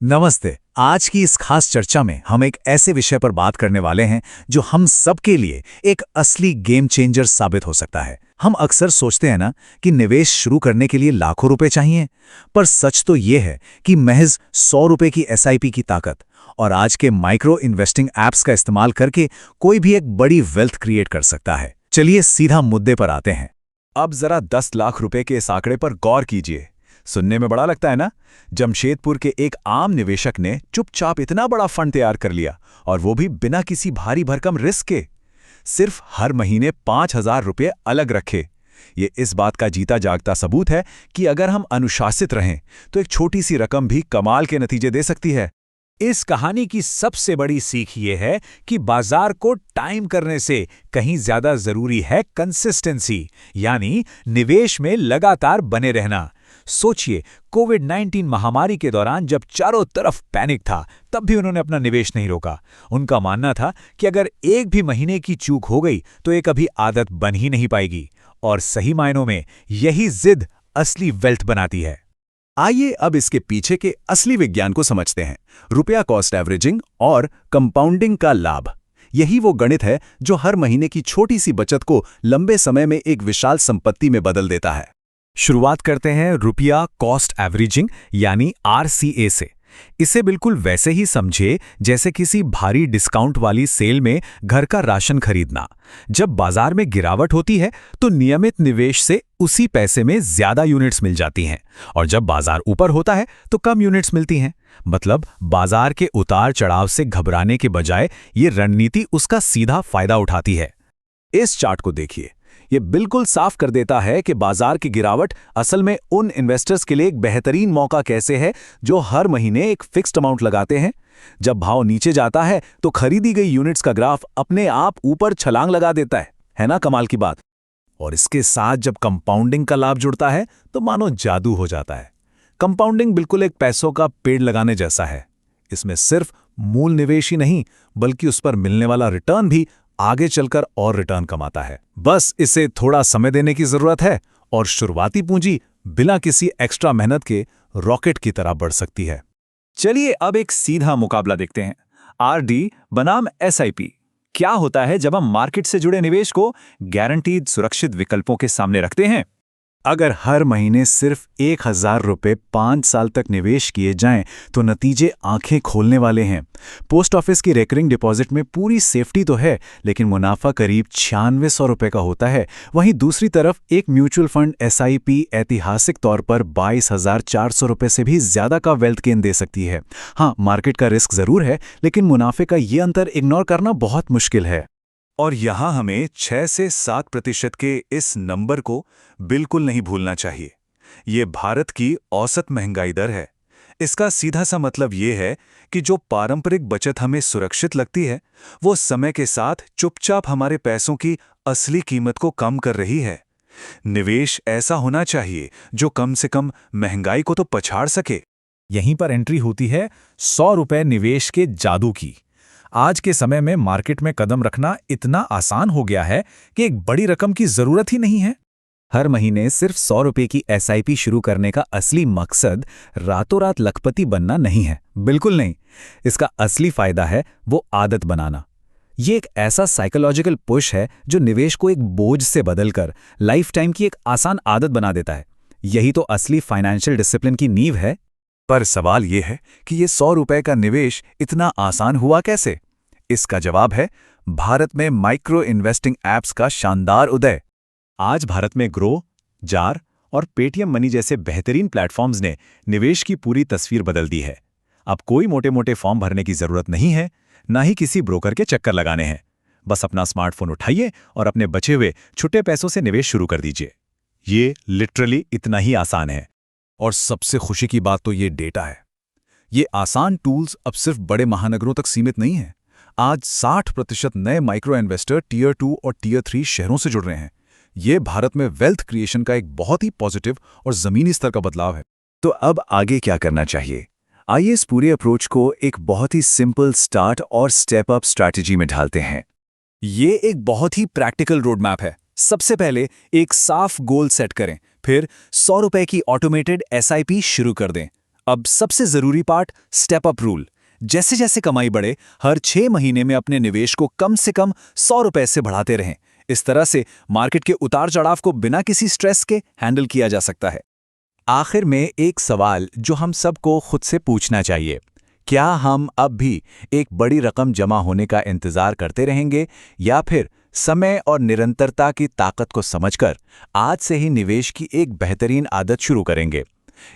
नमस्ते। आज की इस खास चर्चा में हम एक ऐसे विषय पर बात करने वाले हैं जो हम सबके लिए एक असली गेम चेंजर साबित हो सकता है। हम अक्सर सोचते हैं ना कि निवेश शुरू करने के लिए लाखों रुपए चाहिए, पर सच तो ये है कि महज 100 रुपए की एसआईपी की ताकत और आज के माइक्रो इन्वेस्टिंग ऐप्स का इस्तेमाल करके कोई भी एक बड़ी वेल्थ क्रिएट कर सकता है। चलिए सीधा मुद्दे पर आते हैं। अब जरा 10 लाख रुपए के इस आंकड़े पर गौर कीजिए। सुनने में बड़ा लगता है ना? जमशेदपुर के एक आम निवेशक ने चुपचाप इतना बड़ा फंड तैयार कर लिया, और वो भी बिना किसी भारी भरकम रिस्क के। सिर्फ हर महीने 5,000 रुपये अलग रखे। ये इस बात का जीता जागता सबूत है कि अगर हम अनुशासित रहें तो एक छोटी सी रकम भी कमाल के नतीजे दे सकती है। इस कहानी की सबसे बड़ी सीख ये है कि बाजार को टाइम करने से कहीं ज्यादा जरूरी है कंसिस्टेंसी, यानी निवेश में लगातार बने रहना। सोचिए, कोविड-19 महामारी के दौरान जब चारों तरफ पैनिक था, तब भी उन्होंने अपना निवेश नहीं रोका। उनका मानना था कि अगर एक भी महीने की चूक हो गई तो ये कभी आदत बन ही नहीं पाएगी। और सही मायनों में यही जिद असली वेल्थ बनाती है। आइए अब इसके पीछे के असली विज्ञान को समझते हैं। रुपया कॉस्ट एवरेजिंग और कंपाउंडिंग का लाभ। यही वो गणित है जो हर महीने की छोटी सी बचत को लंबे समय में एक विशाल संपत्ति में बदल देता है। शुरुआत करते हैं रुपया कॉस्ट एवरेजिंग यानी आरसीए से। इसे बिल्कुल वैसे ही समझे जैसे किसी भारी डिस्काउंट वाली सेल में घर का राशन खरीदना। जब बाजार में गिरावट होती है तो नियमित निवेश से उसी पैसे में ज्यादा यूनिट्स मिल जाती हैं, और जब बाजार ऊपर होता है तो कम यूनिट्स मिलती हैं। मतलब बाजार के उतार चढ़ाव से घबराने के बजाय ये रणनीति उसका सीधा फायदा उठाती है। इस चार्ट को देखिए, ये बिल्कुल साफ कर देता है कि बाजार की गिरावट असल में उन इन्वेस्टर्स के लिए एक बेहतरीन मौका कैसे है जो हर महीने एक फिक्स्ड अमाउंट लगाते हैं। जब भाव नीचे जाता है तो खरीदी गई यूनिट्स का ग्राफ अपने आप ऊपर छलांग लगा देता है ना? कमाल की बात। और इसके साथ जब कंपाउंडिंग का लाभ जुड़ता है तो मानो जादू हो जाता है। कंपाउंडिंग बिल्कुल एक पैसों का पेड़ लगाने जैसा है। इसमें सिर्फ मूल निवेश ही नहीं, बल्कि उस पर मिलने वाला रिटर्न भी आगे चलकर और रिटर्न कमाता है। बस इसे थोड़ा समय देने की जरूरत है और शुरुआती पूंजी बिना किसी एक्स्ट्रा मेहनत के रॉकेट की तरह बढ़ सकती है। चलिए अब एक सीधा मुकाबला देखते हैं। आरडी बनाम एसआईपी। क्या होता है जब हम मार्केट से जुड़े निवेश को गारंटीड सुरक्षित विकल्पों के सामने रखते हैं? अगर हर महीने सिर्फ 1,000 रुपये 5 साल तक निवेश किए जाएं तो नतीजे आंखें खोलने वाले हैं। पोस्ट ऑफिस की रेकरिंग डिपॉजिट में पूरी सेफ्टी तो है, लेकिन मुनाफा करीब 9600 रुपये का होता है। वहीं दूसरी तरफ एक म्यूचुअल फंड एसआईपी ऐतिहासिक तौर पर 22,400 रुपये से भी ज्यादा का वेल्थ गेन दे सकती है। हाँ, मार्केट का रिस्क जरूर है, लेकिन मुनाफे का ये अंतर इग्नोर करना बहुत मुश्किल है। और यहाँ हमें 6 से 7% के इस नंबर को बिल्कुल नहीं भूलना चाहिए। ये भारत की औसत महंगाई दर है। इसका सीधा सा मतलब ये है कि जो पारंपरिक बचत हमें सुरक्षित लगती है, वो समय के साथ चुपचाप हमारे पैसों की असली कीमत को कम कर रही है। निवेश ऐसा होना चाहिए जो कम से कम महंगाई को तो पछाड़ सके। यहीं पर एंट्री होती है 100 रुपये निवेश के जादू की। आज के समय में मार्केट में कदम रखना इतना आसान हो गया है कि एक बड़ी रकम की जरूरत ही नहीं है। हर महीने सिर्फ 100 रुपये की एसआईपी शुरू करने का असली मकसद रातों रात लखपति बनना नहीं है, बिल्कुल नहीं। इसका असली फायदा है वो आदत बनाना। ये एक ऐसा साइकोलॉजिकल पुश है जो निवेश को एक बोझ से बदलकर लाइफ टाइम की एक आसान आदत बना देता है। यही तो असली फाइनेंशियल डिसिप्लिन की नींव है। पर सवाल यह है कि ये 100 रुपये का निवेश इतना आसान हुआ कैसे? इसका जवाब है भारत में माइक्रो इन्वेस्टिंग ऐप्स का शानदार उदय। आज भारत में ग्रो, जार और पेटीएम मनी जैसे बेहतरीन प्लेटफॉर्म्स ने निवेश की पूरी तस्वीर बदल दी है। अब कोई मोटे मोटे फॉर्म भरने की जरूरत नहीं है, ना ही किसी ब्रोकर के चक्कर लगाने हैं। बस अपना स्मार्टफोन उठाइए और अपने बचे हुए छुट्टे पैसों से निवेश शुरू कर दीजिए। ये लिटरली इतना ही आसान है। और सबसे खुशी की बात तो ये डेटा है। ये आसान टूल्स अब सिर्फ बड़े महानगरों तक सीमित नहीं हैं। आज 60% नए माइक्रो इन्वेस्टर टियर 2 और टियर 3 शहरों से जुड़ रहे हैं। ये भारत में वेल्थ क्रिएशन का एक बहुत ही पॉजिटिव और जमीनी स्तर का बदलाव है। तो अब आगे क्या करना चाहिए? आइए इस पूरे अप्रोच को एक बहुत ही सिंपल स्टार्ट और स्टेप अप स्ट्रैटेजी में ढालते हैं। ये एक बहुत ही प्रैक्टिकल रोड मैप है। सबसे पहले एक साफ गोल सेट करें, फिर 100 रुपए की ऑटोमेटेड एसआईपी शुरू कर दें। अब सबसे जरूरी पार्ट, स्टेप अप रूल। जैसे जैसे कमाई बढ़े, हर 6 महीने में अपने निवेश को कम से कम 100 रुपए से बढ़ाते रहें। इस तरह से मार्केट के उतार चढ़ाव को बिना किसी स्ट्रेस के हैंडल किया जा सकता है। आखिर में एक सवाल जो हम सबको खुद से पूछना चाहिए, क्या हम अब भी एक बड़ी रकम जमा होने का इंतजार करते रहेंगे या फिर समय और निरंतरता की ताकत को समझकर आज से ही निवेश की एक बेहतरीन आदत शुरू करेंगे?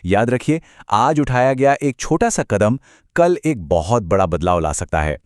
याद रखिए, आज उठाया गया एक छोटा सा कदम कल एक बहुत बड़ा बदलाव ला सकता है।